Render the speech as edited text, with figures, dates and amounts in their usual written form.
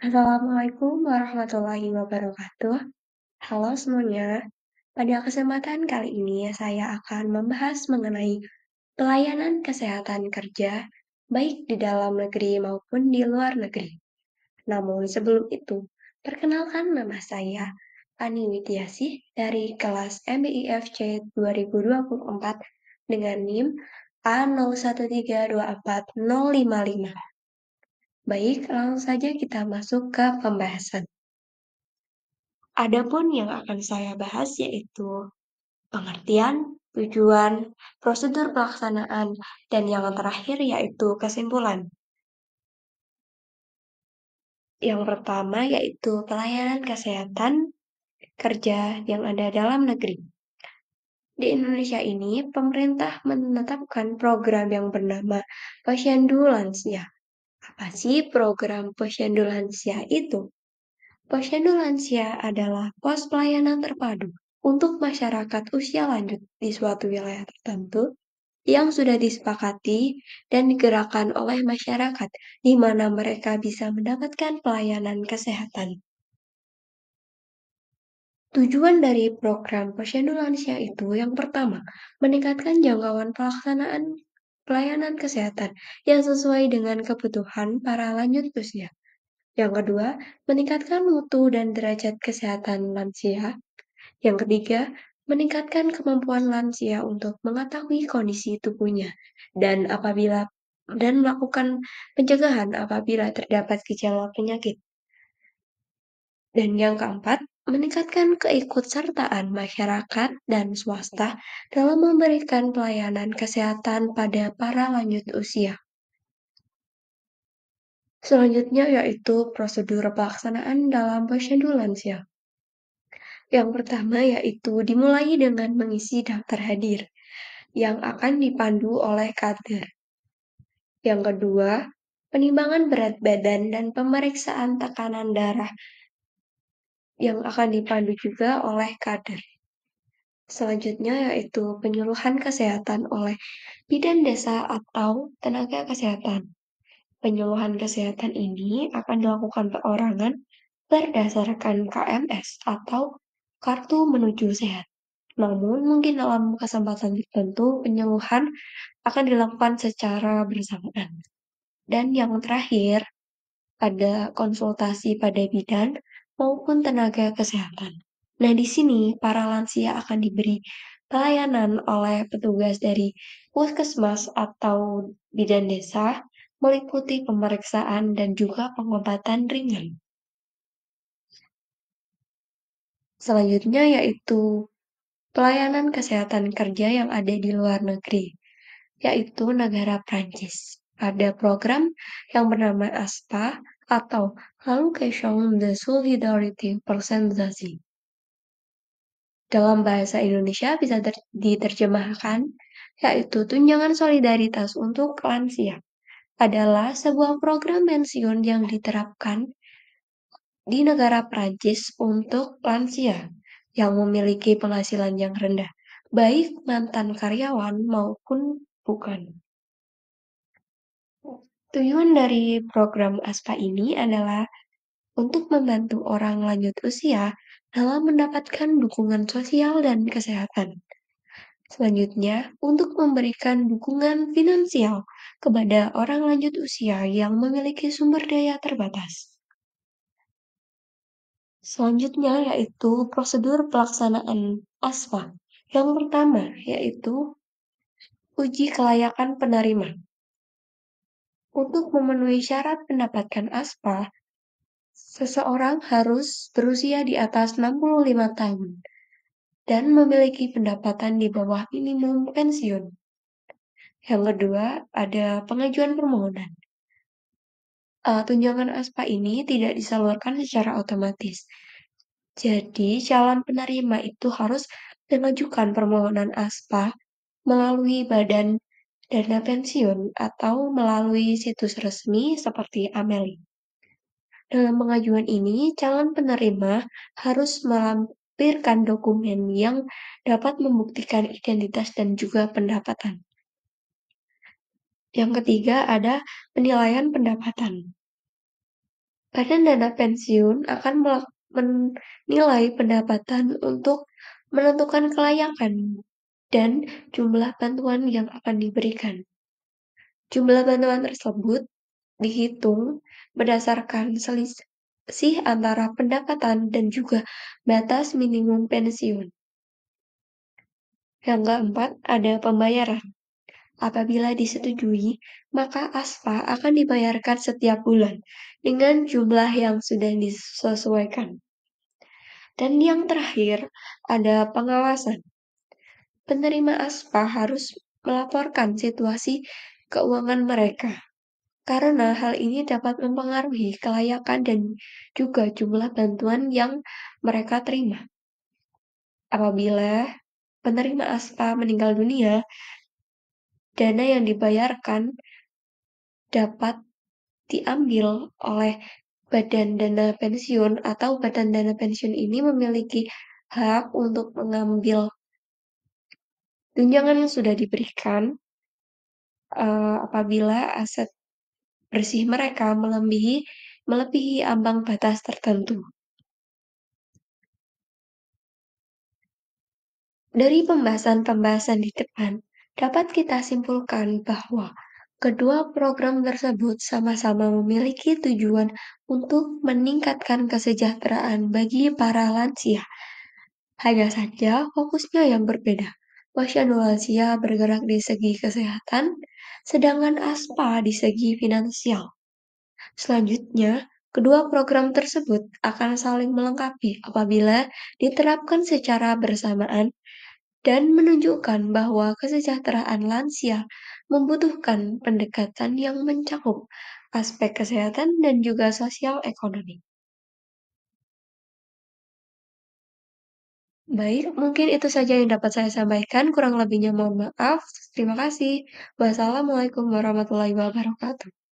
Assalamualaikum warahmatullahi wabarakatuh. Halo semuanya. Pada kesempatan kali ini saya akan membahas mengenai pelayanan kesehatan kerja baik di dalam negeri maupun di luar negeri. Namun sebelum itu, perkenalkan nama saya Ani Widiasih dari kelas MBIFC 2024 dengan NIM A01324055. Baik, langsung saja kita masuk ke pembahasan. Adapun yang akan saya bahas yaitu pengertian, tujuan, prosedur pelaksanaan, dan yang terakhir yaitu kesimpulan. Yang pertama yaitu pelayanan kesehatan kerja yang ada dalam negeri. Di Indonesia ini, pemerintah menetapkan program yang bernama Posyandu Lansia. Apa sih program Posyandu Lansia itu? Posyandu Lansia adalah pos pelayanan terpadu untuk masyarakat usia lanjut di suatu wilayah tertentu yang sudah disepakati dan digerakkan oleh masyarakat, di mana mereka bisa mendapatkan pelayanan kesehatan. Tujuan dari program Posyandu Lansia itu yang pertama, meningkatkan jangkauan pelaksanaan pelayanan kesehatan yang sesuai dengan kebutuhan para lanjut usia. Yang kedua, meningkatkan mutu dan derajat kesehatan lansia. Yang ketiga, meningkatkan kemampuan lansia untuk mengetahui kondisi tubuhnya dan melakukan pencegahan apabila terdapat gejala penyakit. Dan yang keempat, meningkatkan keikutsertaan masyarakat dan swasta dalam memberikan pelayanan kesehatan pada para lanjut usia. Selanjutnya yaitu prosedur pelaksanaan dalam posyandu lansia. Yang pertama yaitu dimulai dengan mengisi daftar hadir yang akan dipandu oleh kader. Yang kedua, penimbangan berat badan dan pemeriksaan tekanan darah yang akan dipandu juga oleh kader. Selanjutnya yaitu penyuluhan kesehatan oleh bidan desa atau tenaga kesehatan. Penyuluhan kesehatan ini akan dilakukan perorangan berdasarkan KMS atau Kartu Menuju Sehat. Namun, mungkin dalam kesempatan tertentu penyuluhan akan dilakukan secara bersamaan. Dan yang terakhir, ada konsultasi pada bidan maupun tenaga kesehatan. Nah, di sini para lansia akan diberi pelayanan oleh petugas dari puskesmas atau bidan desa, meliputi pemeriksaan dan juga pengobatan ringan. Selanjutnya yaitu pelayanan kesehatan kerja yang ada di luar negeri, yaitu negara Prancis. Ada program yang bernama ASPA atau Allocation de Solidarité Personnalisée. Dalam bahasa Indonesia bisa diterjemahkan, yaitu tunjangan solidaritas untuk lansia. Adalah sebuah program pensiun yang diterapkan di negara Prancis untuk lansia yang memiliki penghasilan yang rendah, baik mantan karyawan maupun bukan. Tujuan dari program ASPA ini adalah untuk membantu orang lanjut usia dalam mendapatkan dukungan sosial dan kesehatan. Selanjutnya, untuk memberikan dukungan finansial kepada orang lanjut usia yang memiliki sumber daya terbatas. Selanjutnya yaitu prosedur pelaksanaan ASPA. Yang pertama yaitu uji kelayakan penerima. Untuk memenuhi syarat mendapatkan ASPA, seseorang harus berusia di atas 65 tahun dan memiliki pendapatan di bawah minimum pensiun. Yang kedua, ada pengajuan permohonan. Tunjangan ASPA ini tidak disalurkan secara otomatis. Jadi, calon penerima itu harus mengajukan permohonan ASPA melalui Badan Dana Pensiun atau melalui situs resmi seperti Ameli. Dalam pengajuan ini, calon penerima harus melampirkan dokumen yang dapat membuktikan identitas dan juga pendapatan. Yang ketiga ada penilaian pendapatan. Badan dana pensiun akan menilai pendapatan untuk menentukan kelayakan dan jumlah bantuan yang akan diberikan. Jumlah bantuan tersebut dihitung berdasarkan selisih antara pendapatan dan juga batas minimum pensiun. Yang keempat, ada pembayaran. Apabila disetujui, maka ASPA akan dibayarkan setiap bulan dengan jumlah yang sudah disesuaikan. Dan yang terakhir, ada pengawasan. Penerima ASPA harus melaporkan situasi keuangan mereka, karena hal ini dapat mempengaruhi kelayakan dan juga jumlah bantuan yang mereka terima. Apabila penerima ASPA meninggal dunia, dana yang dibayarkan dapat diambil oleh badan dana pensiun atau badan dana pensiun ini memiliki hak untuk mengambil tunjangan yang sudah diberikan apabila aset bersih mereka melebihi ambang batas tertentu. Dari pembahasan-pembahasan di depan, dapat kita simpulkan bahwa kedua program tersebut sama-sama memiliki tujuan untuk meningkatkan kesejahteraan bagi para lansia. Hanya saja fokusnya yang berbeda. Posyandu lansia bergerak di segi kesehatan, sedangkan ASPA di segi finansial. Selanjutnya, kedua program tersebut akan saling melengkapi apabila diterapkan secara bersamaan dan menunjukkan bahwa kesejahteraan lansia membutuhkan pendekatan yang mencakup aspek kesehatan dan juga sosial ekonomi. Baik, mungkin itu saja yang dapat saya sampaikan. Kurang lebihnya mohon maaf. Terima kasih. Wassalamualaikum warahmatullahi wabarakatuh.